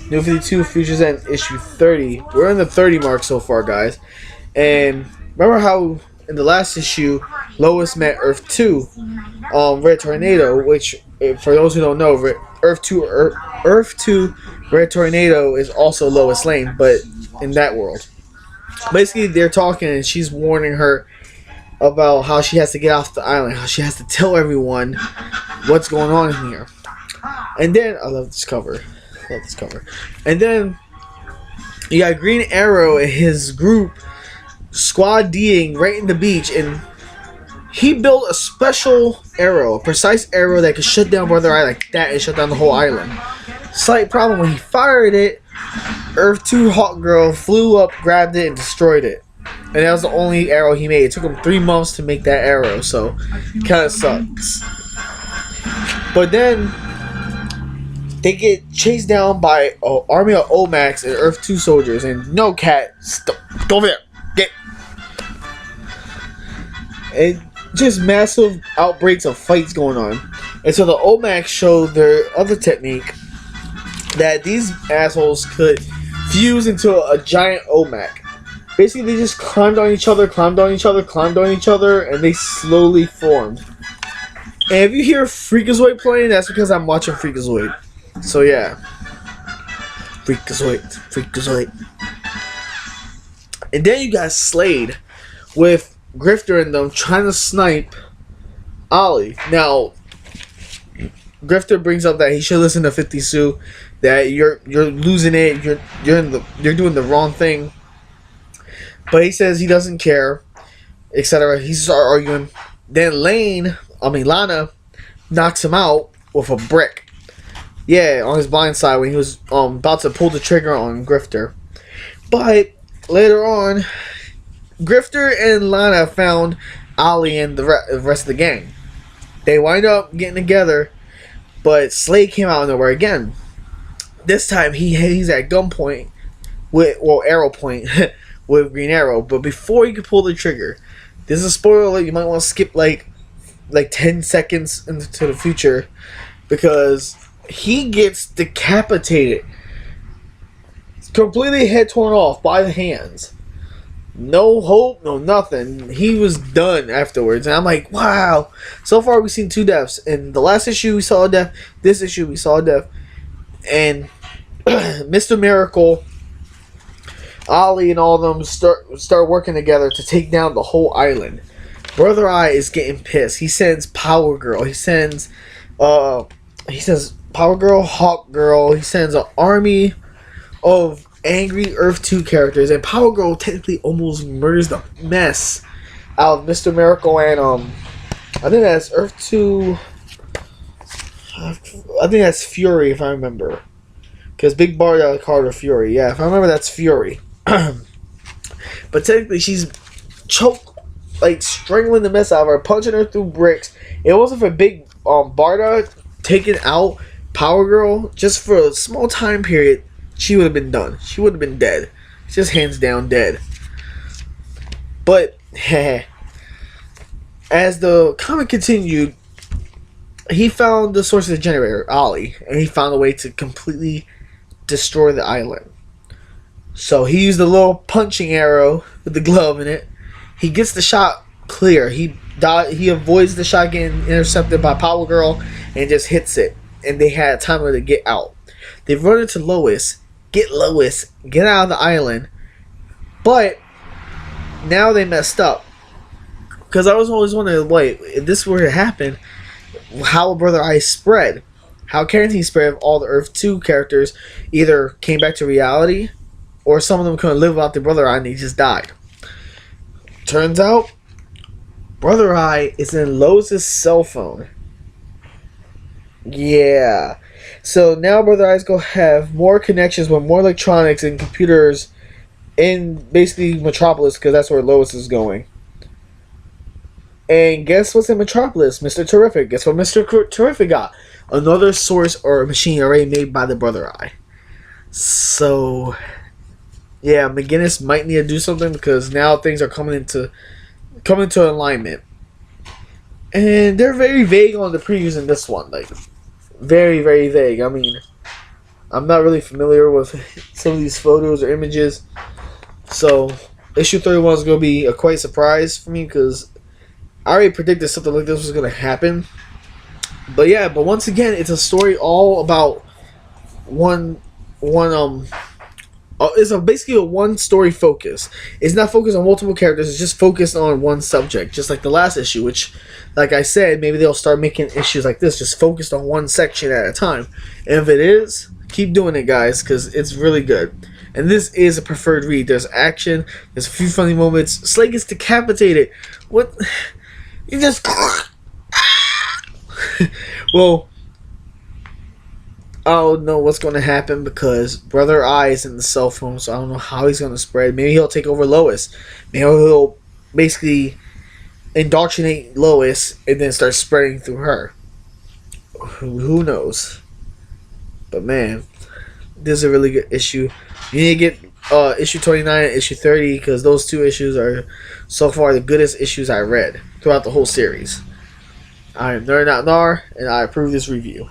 New 52 Futures End issue 30. We're in the 30 mark so far, guys. And remember how in the last issue, Lois met Earth 2, Red Tornado, which, for those who don't know, Earth 2 Red Tornado is also Lois Lane, but in that world. Basically, they're talking and she's warning her about how she has to get off the island, how she has to tell everyone what's going on in here. And then, I love this cover. And then, you got Green Arrow and his group squad D'ing right in the beach, and he built a special arrow, a precise arrow that could shut down Brother Eye like that and shut down the whole island. Slight problem, when he fired it, Earth 2 Hawk Girl flew up, grabbed it, and destroyed it. And that was the only arrow he made. It took him 3 months to make that arrow, so it kind of sucks. But then they get chased down by an army of Omax and Earth 2 soldiers. And no, Cat, go over there. Get. And just massive outbreaks of fights going on. And so the Omax showed their other technique that these assholes could fuse into a giant Omac. Basically, they just climbed on each other, and they slowly formed. And if you hear Freakazoid playing, that's because I'm watching Freakazoid. So yeah. Freakazoid. And then you got Slade with Grifter and them trying to snipe Ollie. Now, Grifter brings up that he should listen to 50 Sue, that you're losing it, you're doing the wrong thing. But he says he doesn't care, etc. He starts arguing. Then Lana knocks him out with a brick. Yeah, on his blind side when he was about to pull the trigger on Grifter. But later on, Grifter and Lana found Ollie and the rest of the gang. They wind up getting together, but Slade came out of nowhere again. This time he's at gunpoint arrow point with Green Arrow. But before he could pull the trigger, this is a spoiler alert. You might want to skip like 10 seconds into the future, because he gets decapitated, completely head torn off by the hands. No hope, no nothing. He was done afterwards. And I'm like, wow. So far we've seen 2 deaths. In the last issue we saw a death. This issue we saw a death. And Mr. Miracle, Ollie and all of them start working together to take down the whole island. Brother Eye is getting pissed. He sends Power Girl. He sends Power Girl, Hawk Girl. He sends an army of angry Earth 2 characters, and Power Girl technically almost murders the mess out of Mr. Miracle and I think that's Earth 2. I think that's Fury, if I remember, because Big Barda called her Fury. Yeah, if I remember, that's Fury. But technically, she's strangling the mess out of her, punching her through bricks. It wasn't for Big Barda taking out Power Girl just for a small time period, she would have been done. She would have been dead. Just hands down dead. But as the comic continued, he found the source of the generator, Ollie, and he found a way to completely destroy the island. So he used a little punching arrow with the glove in it. He gets the shot clear. He avoids the shot getting intercepted by Power Girl and just hits it. And they had time to get out. They run into Lois, get out of the island. But now they messed up. Because I was always wondering, wait, if this were to happen, how would Brother Eye spread? How can he spread if all the Earth 2 characters either came back to reality, or some of them couldn't live without their Brother Eye and they just died? Turns out, Brother Eye is in Lois' cell phone. Yeah. So now Brother Eye's going to have more connections with more electronics and computers in basically Metropolis, because that's where Lois is going. And guess what's in Metropolis? Mr. Terrific. Guess what Mr. Terrific got? Another source or machine already made by the Brother Eye. So, yeah, McGinnis might need to do something, because now things are coming into alignment. And they're very vague on the previews in this one. Like, very, very vague. I mean, I'm not really familiar with some of these photos or images, so issue 31 is going to be a quite surprise for me because I already predicted something like this was going to happen. But yeah, but once again, it's a story all about one. It's basically a one story focus. It's not focused on multiple characters. It's just focused on one subject, just like the last issue. Which, like I said, maybe they'll start making issues like this, just focused on one section at a time. And if it is, keep doing it, guys, because it's really good. And this is a preferred read. There's action. There's a few funny moments. Slade gets decapitated. What? You just. Well, I don't know what's going to happen because Brother Eye is in the cell phone, so I don't know how he's going to spread. Maybe he'll take over Lois. Maybe he'll basically indoctrinate Lois and then start spreading through her. Who knows? But man, this is a really good issue. You need to get issue 29 and issue 30 because those two issues are so far the goodest issues I read throughout the whole series. I am N.O.N, and I approve this review.